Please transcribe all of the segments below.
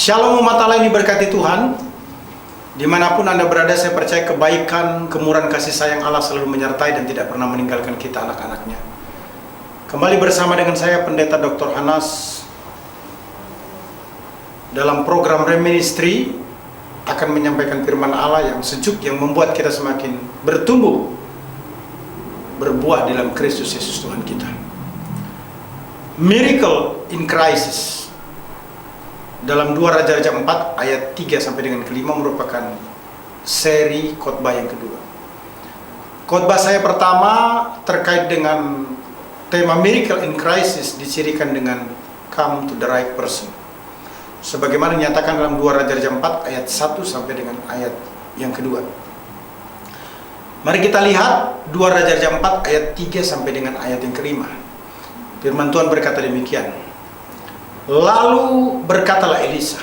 Shalom umat Allah yang diberkati Tuhan. Dimanapun Anda berada, saya percaya kebaikan, kemurahan kasih sayang Allah selalu menyertai dan tidak pernah meninggalkan kita anak-anaknya. Kembali bersama dengan saya Pendeta Dr. Anas dalam program Reministry akan menyampaikan firman Allah yang sejuk, yang membuat kita semakin bertumbuh, berbuah dalam Kristus Yesus Tuhan kita. Miracle in Crisis dalam 2 Raja-Raja 4 ayat 3 sampai dengan ke-5 merupakan seri khotbah yang kedua. Khotbah saya pertama terkait dengan tema Miracle in Crisis dicirikan dengan Come to the right person, sebagaimana dinyatakan dalam 2 Raja-Raja 4 ayat 1 sampai dengan ayat yang kedua. Mari kita lihat 2 Raja-Raja 4 ayat 3 sampai dengan ayat yang ke-5. Firman Tuhan berkata demikian. Lalu berkatalah Elisa,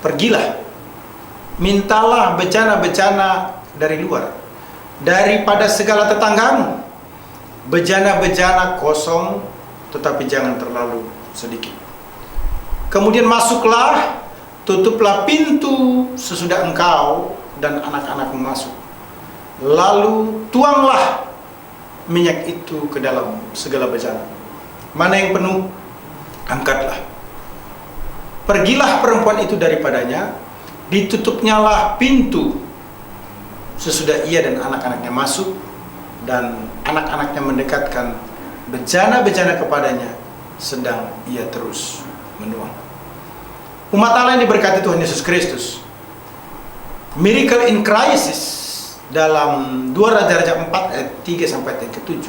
pergilah, mintalah bejana-bejana dari luar, daripada segala tetanggamu, bejana-bejana kosong, tetapi jangan terlalu sedikit. Kemudian masuklah, tutuplah pintu sesudah engkau dan anak-anakmu masuk. Lalu tuanglah minyak itu ke dalam segala bejana. Mana yang penuh, angkatlah. Pergilah perempuan itu daripadanya, ditutupnyalah pintu sesudah ia dan anak-anaknya masuk, dan anak-anaknya mendekatkan bejana-bejana kepadanya, sedang ia terus menuang. Umat Allah yang diberkati Tuhan Yesus Kristus, Miracle in Crisis dalam 2 Raja-Raja 4 ayat 3 sampai ayat ke-7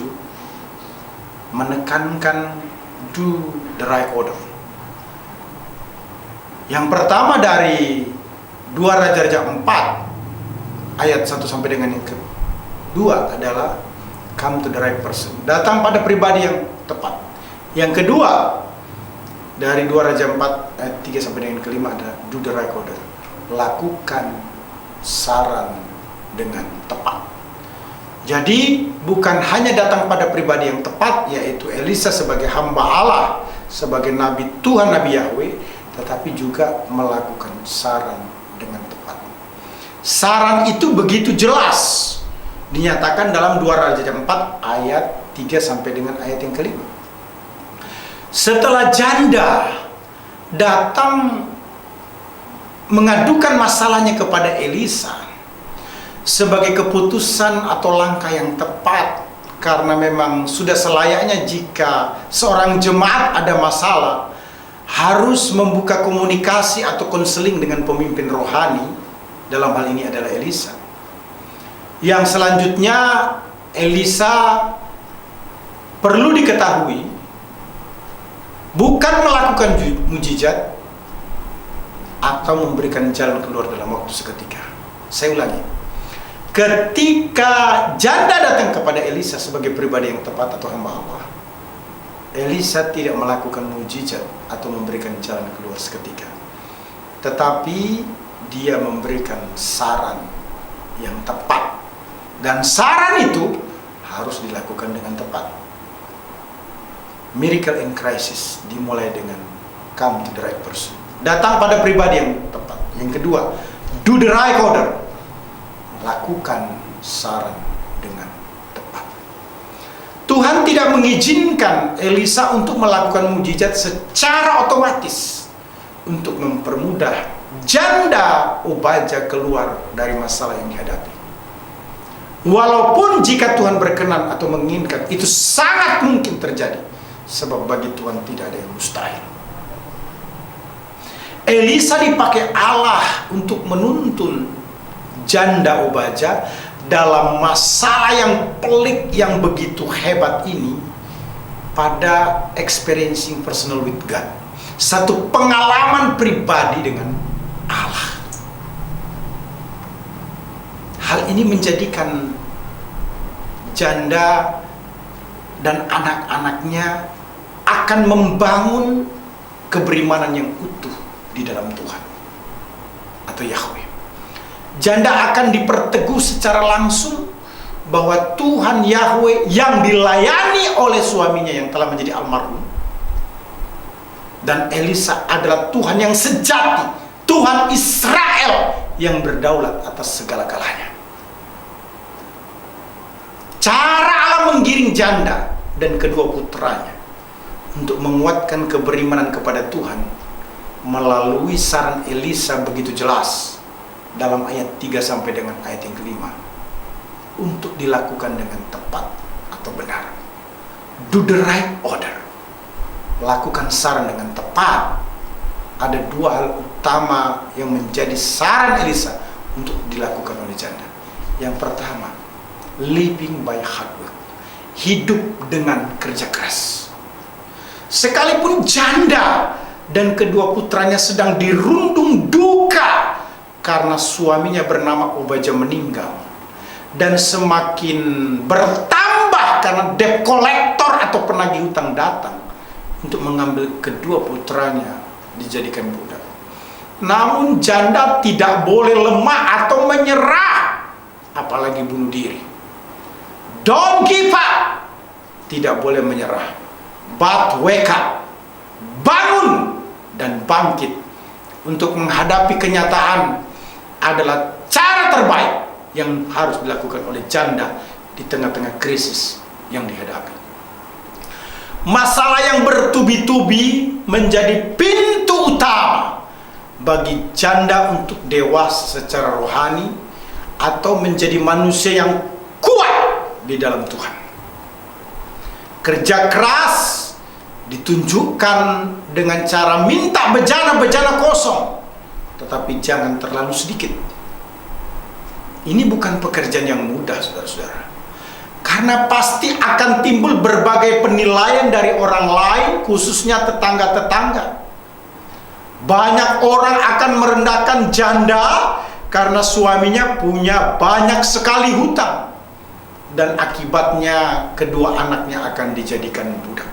menekankan do the right order. Yang pertama dari 2 Raja-Raja 4 ayat 1 sampai dengan yang kedua adalah come to the right person, datang pada pribadi yang tepat. Yang kedua dari 2 Raja 4 ayat 3 sampai dengan ke-5 adalah do the right order, lakukan saran dengan tepat. Jadi bukan hanya datang pada pribadi yang tepat, yaitu Elisa sebagai hamba Allah, sebagai nabi Tuhan, Nabi Yahweh, tetapi juga melakukan saran dengan tepat. Saran itu begitu jelas dinyatakan dalam 2 Raja 4 ayat 3 sampai dengan ayat yang ke-5. Setelah janda datang mengadukan masalahnya kepada Elisa sebagai keputusan atau langkah yang tepat, karena memang sudah selayaknya jika seorang jemaat ada masalah harus membuka komunikasi atau konseling dengan pemimpin rohani. Dalam hal ini adalah Elisa. Yang selanjutnya, Elisa perlu diketahui bukan melakukan mujizat atau memberikan jalan keluar dalam waktu seketika. Saya ulangi, ketika janda datang kepada Elisa sebagai pribadi yang tepat atau hamba Allah, Elisa tidak melakukan mujizat atau memberikan jalan keluar seketika, tetapi dia memberikan saran yang tepat, dan saran itu harus dilakukan dengan tepat. Miracle in Crisis dimulai dengan come to the right person, datang pada pribadi yang tepat. Yang kedua, do the right order, lakukan saran dengan tepat. Tuhan tidak mengizinkan Elisa untuk melakukan mujizat secara otomatis untuk mempermudah janda Obaja keluar dari masalah yang dihadapi. Walaupun jika Tuhan berkenan atau menginginkan, itu sangat mungkin terjadi, sebab bagi Tuhan tidak ada yang mustahil. Elisa dipakai Allah untuk menuntun janda Obaja dalam masalah yang pelik yang begitu hebat ini pada experiencing personal with God, satu pengalaman pribadi dengan Allah. Hal ini menjadikan janda dan anak-anaknya akan membangun keberimanan yang utuh di dalam Tuhan atau Yahweh. Janda akan diperteguh secara langsung bahwa Tuhan Yahweh yang dilayani oleh suaminya yang telah menjadi almarhum Dan Elisa adalah Tuhan yang sejati, Tuhan Israel yang berdaulat atas segala-galanya. Cara Allah menggiring janda dan kedua putranya untuk menguatkan keberimanan kepada Tuhan melalui saran Elisa begitu jelas dalam ayat 3 sampai dengan ayat yang kelima, untuk dilakukan dengan tepat atau benar. Do the right order. Lakukan saran dengan tepat. Ada dua hal utama yang menjadi saran Elisa untuk dilakukan oleh janda. Yang pertama, living by hard work. Hidup dengan kerja keras. Sekalipun janda dan kedua putranya sedang dirundung duka karena suaminya bernama Obadja meninggal, dan semakin bertambah karena debt collector atau penagih hutang datang untuk mengambil kedua putranya dijadikan budak. Namun janda tidak boleh lemah atau menyerah, apalagi bunuh diri. Don't give up. Tidak boleh menyerah, but wake up. Bangun dan bangkit. Untuk menghadapi kenyataan adalah cara terbaik yang harus dilakukan oleh janda di tengah-tengah krisis yang dihadapi. Masalah yang bertubi-tubi menjadi pintu utama bagi janda untuk dewasa secara rohani atau menjadi manusia yang kuat di dalam Tuhan. Kerja keras ditunjukkan dengan cara minta bejana-bejana kosong, tetapi jangan terlalu sedikit. Ini bukan pekerjaan yang mudah, saudara-saudara. Karena pasti akan timbul berbagai penilaian dari orang lain, khususnya tetangga-tetangga. Banyak orang akan merendahkan janda karena suaminya punya banyak sekali hutang, dan akibatnya kedua anaknya akan dijadikan budak.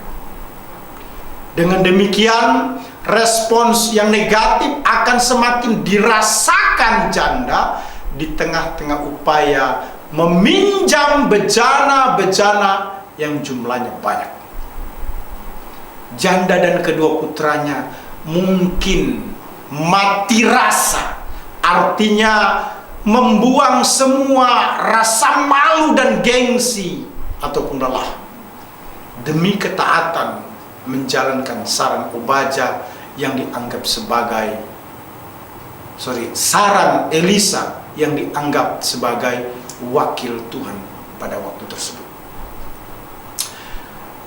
Dengan demikian, respons yang negatif akan semakin dirasakan janda di tengah-tengah upaya meminjam bejana-bejana yang jumlahnya banyak. Janda dan kedua putranya mungkin mati rasa, artinya membuang semua rasa malu dan gengsi ataupun lelah demi ketaatan menjalankan saran Obadja yang dianggap sebagai saran Elisa yang dianggap sebagai wakil Tuhan pada waktu tersebut.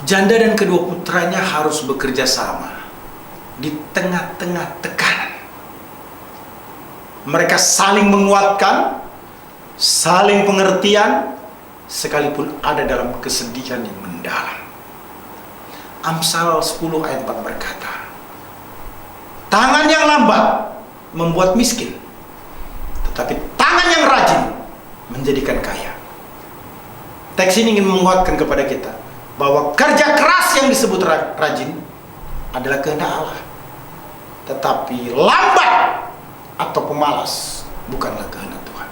Janda dan kedua putranya harus bekerja sama di tengah-tengah tekanan. Mereka saling menguatkan, saling pengertian, sekalipun ada dalam kesedihan yang mendalam. Amsal 10 ayat 4 berkata, tangan yang lambat membuat miskin, tetapi tangan yang rajin menjadikan kaya. Teks ini ingin menguatkan kepada kita bahwa kerja keras yang disebut rajin adalah kehendak Allah, tetapi lambat atau pemalas bukanlah kehendak Tuhan.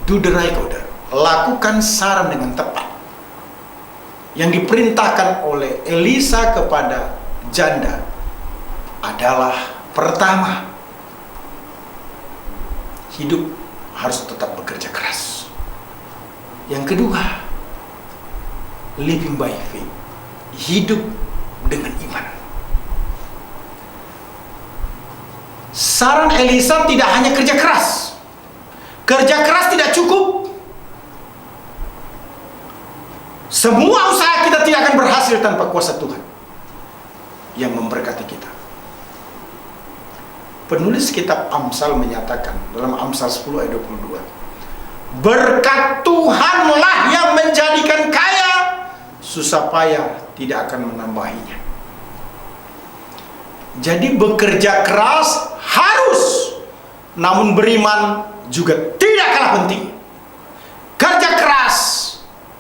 Do the right order. Lakukan saran dengan tepat. Yang diperintahkan oleh Elisa kepada janda adalah pertama, hidup harus tetap bekerja keras. Yang kedua, living by faith, hidup dengan iman. Saran Elisa tidak hanya kerja keras. Kerja keras tidak cukup. Semua usaha kita tidak akan berhasil tanpa kuasa Tuhan yang memberkati kita. Penulis kitab Amsal menyatakan dalam Amsal 10 ayat 22, berkat Tuhanlah yang menjadikan kaya, susah payah tidak akan menambahinya. Jadi bekerja keras harus, namun beriman juga tidak kalah penting. Kerja keras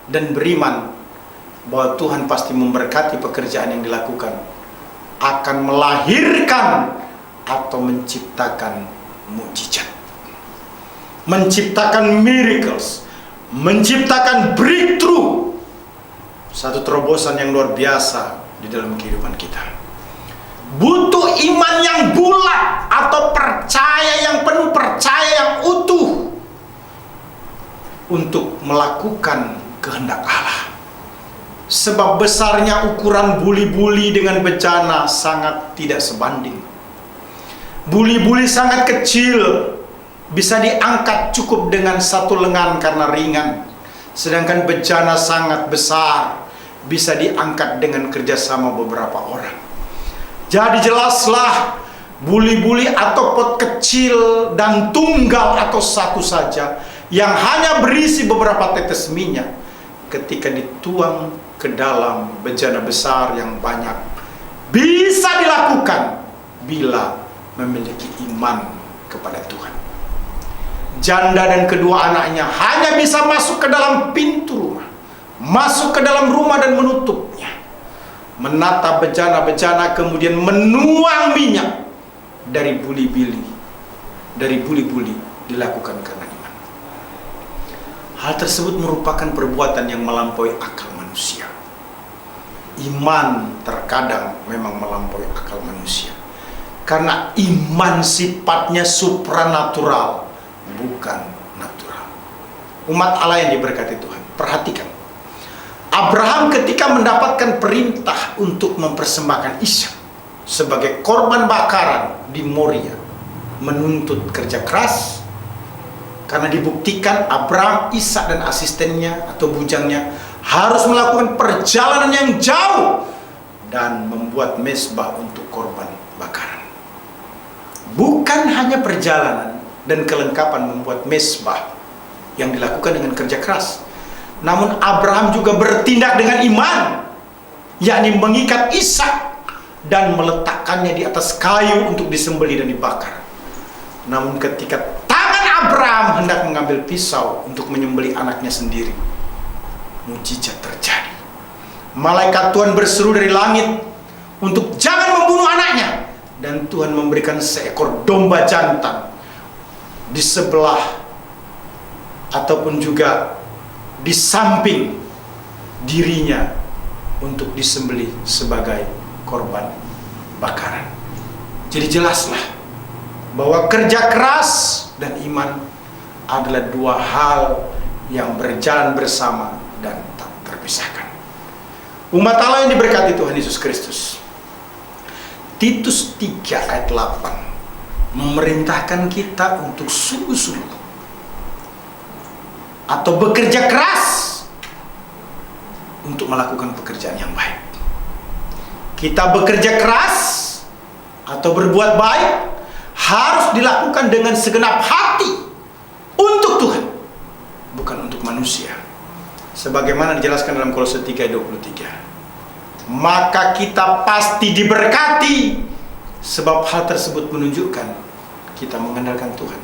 dan beriman bahwa Tuhan pasti memberkati pekerjaan yang dilakukan, akan melahirkan atau menciptakan mukjizat, menciptakan miracles, menciptakan breakthrough, satu terobosan yang luar biasa di dalam kehidupan kita. butuh iman yang bulat atau percaya yang penuh, percaya yang utuh untuk melakukan kehendak Allah. Sebab besarnya ukuran buli-buli dengan bejana sangat tidak sebanding. Buli-buli sangat kecil, bisa diangkat cukup dengan satu lengan karena ringan. Sedangkan bejana sangat besar, bisa diangkat dengan kerjasama beberapa orang. Jadi jelaslah, buli-buli atau pot kecil dan tunggal atau satu saja yang hanya berisi beberapa tetes minyak, ketika dituang ke dalam bejana besar yang banyak, bisa dilakukan bila memiliki iman kepada Tuhan. Janda dan kedua anaknya hanya bisa masuk ke dalam pintu rumah, masuk ke dalam rumah dan menutupnya, menata bejana-bejana, kemudian menuang minyak dari buli-buli, dilakukan karena iman. Hal tersebut merupakan perbuatan yang melampaui akal manusia. Iman terkadang memang melampaui akal manusia, karena iman sifatnya supranatural, bukan natural. Umat Allah yang diberkati Tuhan, perhatikan. Abraham ketika mendapatkan perintah untuk mempersembahkan Ishak sebagai korban bakaran di Moria, menuntut kerja keras, karena dibuktikan Abraham, Ishak dan asistennya atau bujangnya harus melakukan perjalanan yang jauh dan membuat mezbah untuk korban bakaran. Bukan hanya perjalanan dan kelengkapan membuat mezbah yang dilakukan dengan kerja keras, namun Abraham juga bertindak dengan iman, yakni mengikat Ishak dan meletakkannya di atas kayu untuk disembelih dan dibakar. Namun ketika tangan Abraham hendak mengambil pisau untuk menyembelih anaknya sendiri, mujizat terjadi. Malaikat Tuhan berseru dari langit untuk jangan membunuh anaknya, dan Tuhan memberikan seekor domba jantan di sebelah ataupun juga di samping dirinya untuk disembelih sebagai korban bakaran. Jadi jelaslah bahwa kerja keras dan iman adalah dua hal yang berjalan bersama dan tak terpisahkan. Umat Allah yang diberkati Tuhan Yesus Kristus, Titus 3 ayat 8 memerintahkan kita untuk sungguh-sungguh atau bekerja keras untuk melakukan pekerjaan yang baik. Kita bekerja keras atau berbuat baik harus dilakukan dengan segenap hati untuk Tuhan, bukan untuk manusia. Sebagaimana dijelaskan dalam Kolose 3:23. Maka kita pasti diberkati, sebab hal tersebut menunjukkan kita mengandalkan Tuhan.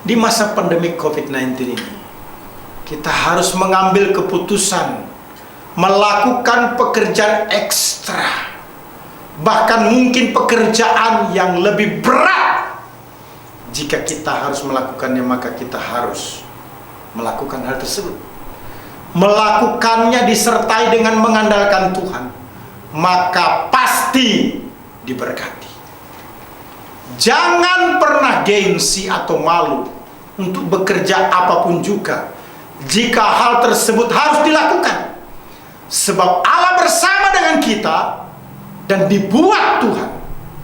Di masa pandemi COVID-19 ini, kita harus mengambil keputusan melakukan pekerjaan ekstra, bahkan mungkin pekerjaan yang lebih berat. Jika kita harus melakukannya, maka kita harus melakukan hal tersebut. Melakukannya disertai dengan mengandalkan Tuhan, maka pasti diberkati. Jangan pernah gengsi atau malu untuk bekerja apapun juga jika hal tersebut harus dilakukan, sebab Allah bersama dengan kita dan dibuat Tuhan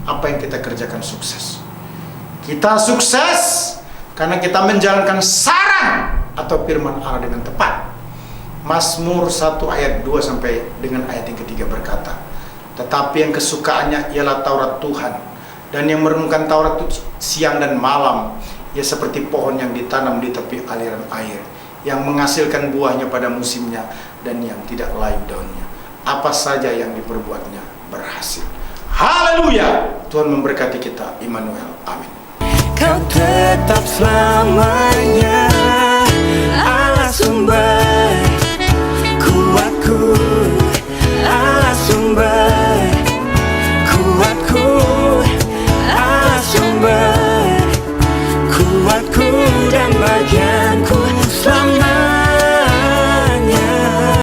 apa yang kita kerjakan sukses. Kita sukses karena kita menjalankan saran atau firman Allah dengan tepat. Mazmur 1 ayat 2 sampai dengan ayat yang ketiga berkata, tetapi yang kesukaannya ialah Taurat Tuhan, dan yang merenungkan Taurat itu siang dan malam, ia seperti pohon yang ditanam di tepi aliran air, yang menghasilkan buahnya pada musimnya dan yang tidak layu daunnya. Apa saja yang diperbuatnya berhasil. Haleluya! Tuhan memberkati kita. Immanuel. Amin. Kau tetap selamanya